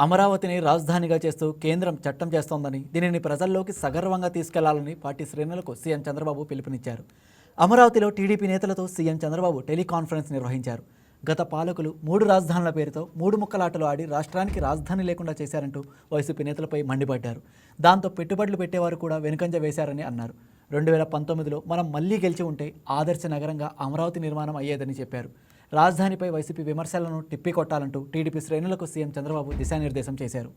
అమరావతిని రాజధానిగా చేస్తూ కేంద్రం చట్టం చేస్తోందని, దీనిని ప్రజల్లోకి సగర్వంగా తీసుకెళ్లాలని పార్టీ శ్రేణులకు సీఎం చంద్రబాబు పిలుపునిచ్చారు. అమరావతిలో టీడీపీ నేతలతో సీఎం చంద్రబాబు టెలికాన్ఫరెన్స్ నిర్వహించారు. గత పాలకులు 3 రాజధానుల పేరుతో 3 ముక్కలాటలు ఆడి రాష్ట్రానికి రాజధాని లేకుండా చేశారంటూ వైసీపీ నేతలపై మండిపడ్డారు. దాంతో పెట్టుబడులు పెట్టేవారు కూడా వెనుకంజ వేశారని అన్నారు. 2019లో మనం మళ్లీ గెలిచి ఉంటే ఆదర్శ నగరంగా అమరావతి నిర్మాణం అయ్యేదని చెప్పారు. రాజధానిపై వైసీపీ విమర్శలను తిప్పికొట్టాలంటూ టీడీపీ శ్రేణులకు సీఎం చంద్రబాబు దిశానిర్దేశం చేశారు.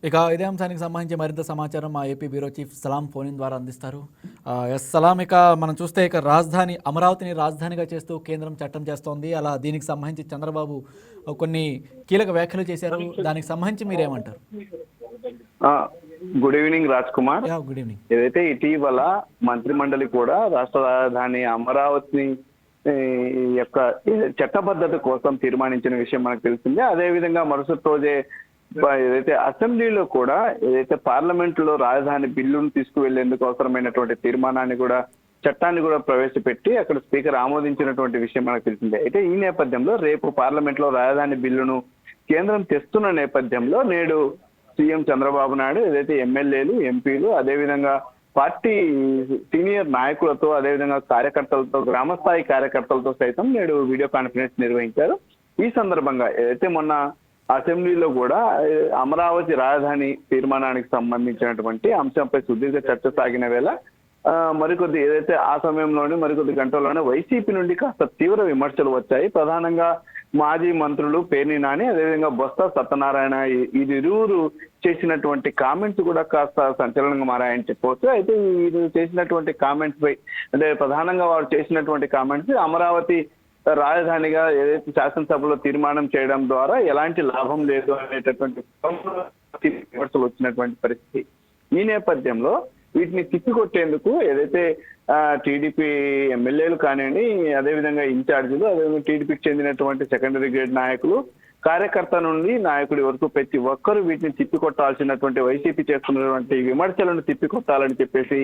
ఇక ఇదే అంశానికి సంబంధించి మరింత సమాచారం మా ఏపీ బ్యూరో చీఫ్ సలాం ఫోన్ ద్వారా అందిస్తారు. ఎస్ సలాం, ఇక మనం చూస్తే ఇక రాజధాని అమరావతిని రాజధానిగా చేస్తూ కేంద్రం చట్టం చేస్తోంది. అలా దీనికి సంబంధించి చంద్రబాబు కొన్ని కీలక వ్యాఖ్యలు చేశారు. దానికి సంబంధించి మీరేమంటారు? Good evening Raj Kumar. Good evening. ఏదైతే ఇటీవల మంత్రిమండలి కూడా రాష్ట్ర రాజధాని అమరావతిని యొక్క చట్టబద్ధత కోసం తీర్మానించిన విషయం మనకు తెలిసిందే. అదే విధంగా మరుసటి రోజే ఏదైతే అసెంబ్లీలో కూడా ఏదైతే పార్లమెంట్ లో రాజధాని బిల్లును తీసుకువెళ్లేందుకు అవసరమైనటువంటి తీర్మానాన్ని కూడా చట్టాన్ని కూడా ప్రవేశపెట్టి అక్కడ స్పీకర్ ఆమోదించినటువంటి విషయం మనకు తెలిసిందే. అయితే ఈ నేపథ్యంలో రేపు పార్లమెంట్ లో రాజధాని బిల్లును కేంద్రం తెస్తున్న నేపథ్యంలో నేడు సీఎం చంద్రబాబు నాయుడు ఏదైతే ఎమ్మెల్యేలు, ఎంపీలు, అదేవిధంగా పార్టీ సీనియర్ నాయకులతో, అదేవిధంగా కార్యకర్తలతో, గ్రామస్థాయి కార్యకర్తలతో సైతం నేడు వీడియో కాన్ఫరెన్స్ నిర్వహించారు. ఈ సందర్భంగా ఏదైతే మొన్న అసెంబ్లీలో కూడా అమరావతి రాజధాని తీర్మానానికి సంబంధించినటువంటి అంశంపై సుదీర్ఘ చర్చ సాగిన వేళ మరికొద్ది ఏదైతే ఆ సమయంలోనే మరికొద్ది గంటల్లోనే వైసీపీ నుండి కాస్త తీవ్ర విమర్శలు వచ్చాయి. ప్రధానంగా మాజీ మంత్రులు పేర్ని నాని, అదేవిధంగా బొత్స సత్యనారాయణ ఇరువురు చేసినటువంటి కామెంట్స్ కూడా కాస్త సంచలనంగా మారాయని చెప్పవచ్చు. అయితే వీరు చేసినటువంటి కామెంట్స్ పై అంటే ప్రధానంగా వారు చేసినటువంటి కామెంట్స్ అమరావతి రాజధానిగా ఏదైతే శాసనసభలో తీర్మానం చేయడం ద్వారా ఎలాంటి లాభం లేదు అనేటటువంటి విమర్శలు వచ్చినటువంటి పరిస్థితి. ఈ నేపథ్యంలో వీటిని తిప్పికొట్టేందుకు ఏదైతే టీడీపీ ఎమ్మెల్యేలు కానివ్వండి, అదేవిధంగా ఇన్ఛార్జీలు, అదేవిధంగా టీడీపీకి చెందినటువంటి సెకండరీ గ్రేడ్ నాయకులు, కార్యకర్త నుండి నాయకుడి వరకు ప్రతి ఒక్కరూ వీటిని తిప్పికొట్టాల్సినటువంటి వైసీపీ చేస్తున్నటువంటి విమర్శలను తిప్పికొట్టాలని చెప్పేసి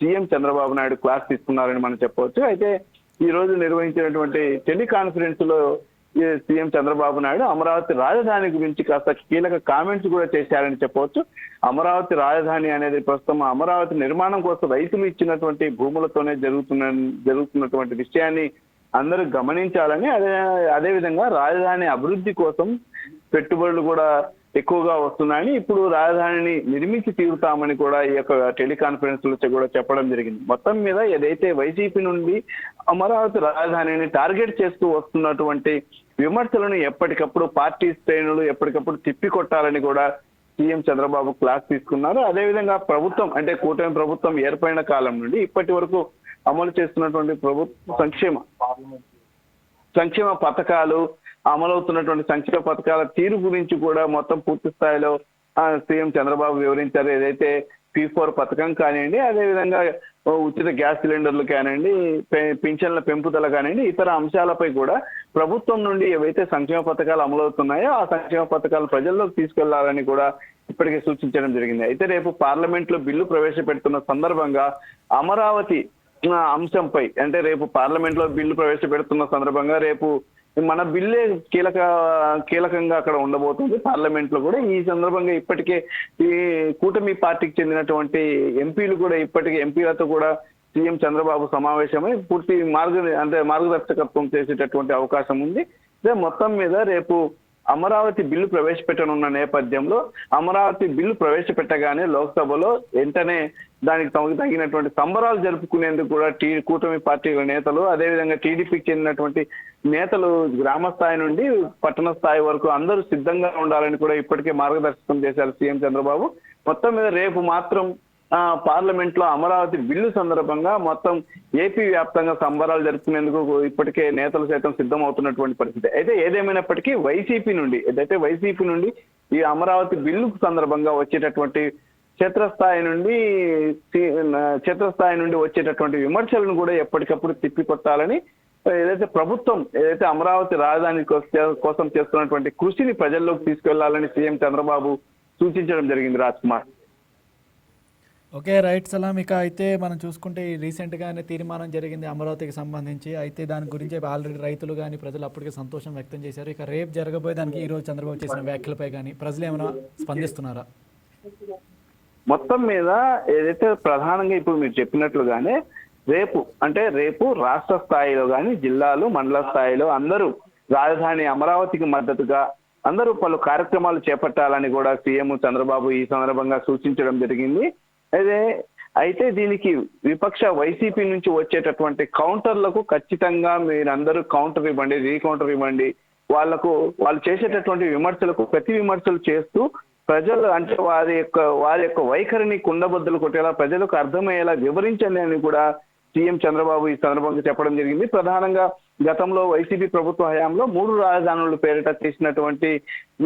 సీఎం చంద్రబాబు నాయుడు క్లాస్ తీసుకున్నారని మనం చెప్పవచ్చు. అయితే ఈ రోజు నిర్వహించినటువంటి టెలికాన్ఫరెన్స్ లో సీఎం చంద్రబాబు నాయుడు అమరావతి రాజధాని గురించి కాస్త కీలక కామెంట్స్ కూడా చేశారని చెప్పవచ్చు. అమరావతి రాజధాని అనేది ప్రస్తుతం అమరావతి నిర్మాణం కోసం రైతులు ఇచ్చినటువంటి భూములతోనే జరుగుతున్నటువంటి విషయాన్ని అందరూ గమనించాలని, అదేవిధంగా రాజధాని అభివృద్ధి కోసం పెట్టుబడులు కూడా ఎక్కువగా వస్తున్నాయని, ఇప్పుడు రాజధానిని నిర్మించి తీరుతామని కూడా ఈ యొక్క టెలికాన్ఫరెన్స్ లో కూడా చెప్పడం జరిగింది. మొత్తం మీద ఏదైతే వైసీపీ నుండి అమరావతి రాజధానిని టార్గెట్ చేస్తూ వస్తున్నటువంటి విమర్శలను ఎప్పటికప్పుడు పార్టీ శ్రేణులు ఎప్పటికప్పుడు తిప్పికొట్టాలని కూడా సీఎం చంద్రబాబు క్లాస్ తీసుకున్నారు. అదేవిధంగా ప్రభుత్వం అంటే కూటమి ప్రభుత్వం ఏర్పడిన కాలం నుండి ఇప్పటి వరకు అమలు చేస్తున్నటువంటి ప్రభుత్వ సంక్షేమ పథకాలు, అమలవుతున్నటువంటి సంక్షేమ పథకాల తీరు గురించి కూడా మొత్తం పూర్తి స్థాయిలో సీఎం చంద్రబాబు వివరించారు. ఏదైతే P4 పథకం కానివ్వండి, అదేవిధంగా ఉచిత గ్యాస్ సిలిండర్లు కానివ్వండి, పింఛన్ల పెంపుదల కానివ్వండి, ఇతర అంశాలపై కూడా ప్రభుత్వం నుండి ఏవైతే సంక్షేమ పథకాలు అమలవుతున్నాయో ఆ సంక్షేమ పథకాలు ప్రజల్లోకి తీసుకెళ్లాలని కూడా ఇప్పటికే సూచించడం జరిగింది. అయితే రేపు పార్లమెంట్ లో బిల్లు ప్రవేశపెడుతున్న సందర్భంగా అమరావతి అంశంపై అంటే రేపు పార్లమెంట్ లో బిల్లు ప్రవేశపెడుతున్న సందర్భంగా రేపు మన బిల్లే కీలకంగా అక్కడ ఉండబోతుంది పార్లమెంట్ లో కూడా. ఈ సందర్భంగా ఇప్పటికే ఈ కూటమి పార్టీకి చెందినటువంటి ఎంపీలు కూడా ఇప్పటికే ఎంపీలతో కూడా సీఎం చంద్రబాబు సమావేశమై పూర్తి మార్గదర్శకత్వం చేసేటటువంటి అవకాశం ఉంది. మొత్తం మీద రేపు అమరావతి బిల్లు ప్రవేశపెట్టనున్న నేపథ్యంలో అమరావతి బిల్లు ప్రవేశపెట్టగానే లోక్సభలో వెంటనే దానికి తగినటువంటి సంబరాలు జరుపుకునేందుకు కూడా కూటమి పార్టీల నేతలు, అదేవిధంగా టీడీపీకి చెందినటువంటి నేతలు గ్రామ స్థాయి నుండి పట్టణ స్థాయి వరకు అందరూ సిద్ధంగా ఉండాలని కూడా ఇప్పటికే మార్గదర్శకం చేశారు సీఎం చంద్రబాబు. మొత్తం మీద రేపు మాత్రం పార్లమెంట్ లో అమరావతి బిల్లు సందర్భంగా మొత్తం ఏపీ వ్యాప్తంగా సంబరాలు జరుపుకునేందుకు ఇప్పటికే నేతలు సైతం సిద్ధమవుతున్నటువంటి పరిస్థితి. అయితే ఏదేమైనప్పటికీ వైసీపీ నుండి ఈ అమరావతి బిల్లు సందర్భంగా వచ్చేటటువంటి క్షేత్రస్థాయి నుండి వచ్చేటటువంటి విమర్శలను కూడా ఎప్పటికప్పుడు తిప్పికొట్టాలని ఏదైతే ప్రభుత్వం ఏదైతే అమరావతి రాజధాని కోసం చేస్తున్నటువంటి కృషిని ప్రజల్లోకి తీసుకెళ్లాలని సీఎం చంద్రబాబు సూచించడం జరిగింది. రాజ్ కుమార్. ఓకే, రైట్ సలాం. ఇక అయితే మనం చూసుకుంటే రీసెంట్గానే తీర్మానం జరిగింది అమరావతికి సంబంధించి. అయితే దాని గురించి ఆల్రెడీ రైతులు కానీ ప్రజలు అప్పటికే సంతోషం వ్యక్తం చేశారు. ఇక రేపు జరగబోయే దానికి ఈరోజు చంద్రబాబు చేసిన వ్యాఖ్యలపై కానీ ప్రజలు ఏమైనా స్పందిస్తున్నారా? మొత్తం మీద ఏదైతే ప్రధానంగా ఇప్పుడు మీరు చెప్పినట్లుగానే రేపు రాష్ట్ర స్థాయిలో కానీ జిల్లాలు మండల స్థాయిలో అందరూ రాజధాని అమరావతికి మద్దతుగా అందరూ పలు కార్యక్రమాలు చేపట్టాలని కూడా సీఎం చంద్రబాబు ఈ సందర్భంగా సూచించడం జరిగింది. అయితే దీనికి విపక్ష వైసీపీ నుంచి వచ్చేటటువంటి కౌంటర్లకు ఖచ్చితంగా మీరందరూ కౌంటర్ ఇవ్వండి, రీకౌంటర్ ఇవ్వండి. వాళ్ళు చేసేటటువంటి విమర్శలకు ప్రతి విమర్శలు చేస్తూ ప్రజలు అంటే వారి యొక్క వైఖరిని కుండబద్దలు కొట్టేలా ప్రజలకు అర్థమయ్యేలా వివరించండి అని కూడా సీఎం చంద్రబాబు ఈ సందర్భంగా చెప్పడం జరిగింది. ప్రధానంగా గతంలో వైసీపీ ప్రభుత్వ హయాంలో 3 రాజధానుల పేరిట చేసినటువంటి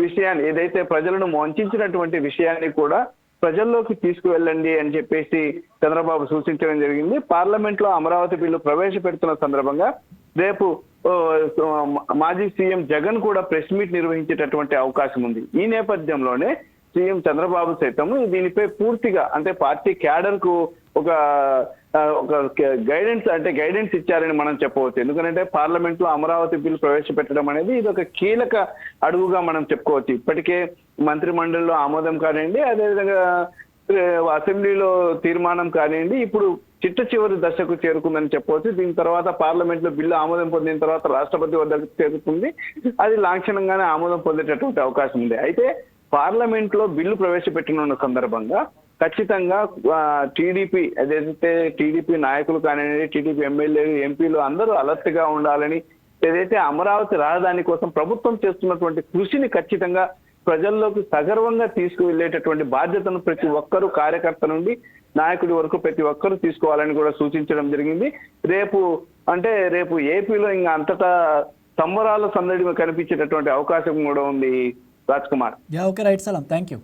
విషయాన్ని ఏదైతే ప్రజలను వంచినటువంటి విషయాన్ని కూడా ప్రజల్లోకి తీసుకువెళ్ళండి అని చెప్పేసి చంద్రబాబు సూచించడం జరిగింది. పార్లమెంట్ లో అమరావతి బిల్లు ప్రవేశపెడుతున్న సందర్భంగా రేపు మాజీ సీఎం జగన్ కూడా ప్రెస్ మీట్ నిర్వహించేటటువంటి అవకాశం ఉంది. ఈ నేపథ్యంలోనే సీఎం చంద్రబాబు సైతం దీనిపై పూర్తిగా అంటే పార్టీ క్యాడర్ కు ఒక గైడెన్స్ ఇచ్చారని మనం చెప్పవచ్చు. ఎందుకంటే పార్లమెంట్ లో అమరావతి బిల్లు ప్రవేశపెట్టడం అనేది ఇది ఒక కీలక అడుగుగా మనం చెప్పుకోవచ్చు. ఇప్పటికే మంత్రి మండలిలో ఆమోదం కానివ్వండి, అదేవిధంగా అసెంబ్లీలో తీర్మానం కానివ్వండి, ఇప్పుడు చివరి దశకు చేరుకుందని చెప్పవచ్చు. దీని తర్వాత పార్లమెంట్ లో బిల్లు ఆమోదం పొందిన తర్వాత రాష్ట్రపతి వద్దకు చేరుకుంది. అది లాంఛనంగానే ఆమోదం పొందేటటువంటి అవకాశం ఉంది. అయితే పార్లమెంట్ లో బిల్లు ప్రవేశపెట్టిన సందర్భంగా ఖచ్చితంగా టీడీపీ ఏదైతే టీడీపీ నాయకులు కానివ్వండి, టీడీపీ ఎమ్మెల్యేలు, ఎంపీలు అందరూ అలర్ట్ గా ఉండాలని, ఏదైతే అమరావతి రాజధాని కోసం ప్రభుత్వం చేస్తున్నటువంటి కృషిని ఖచ్చితంగా ప్రజల్లోకి సగర్వంగా తీసుకువెళ్లేటటువంటి బాధ్యతను ప్రతి ఒక్కరూ కార్యకర్త నుండి నాయకుడి వరకు ప్రతి ఒక్కరూ తీసుకోవాలని కూడా సూచించడం జరిగింది. రేపు ఏపీలో ఇంకా అంతటా సంబరాల సందడి కనిపించేటటువంటి అవకాశం కూడా ఉంది. రాజ్ కుమార్. ఓకే, రైట్ సలాం. Thank you.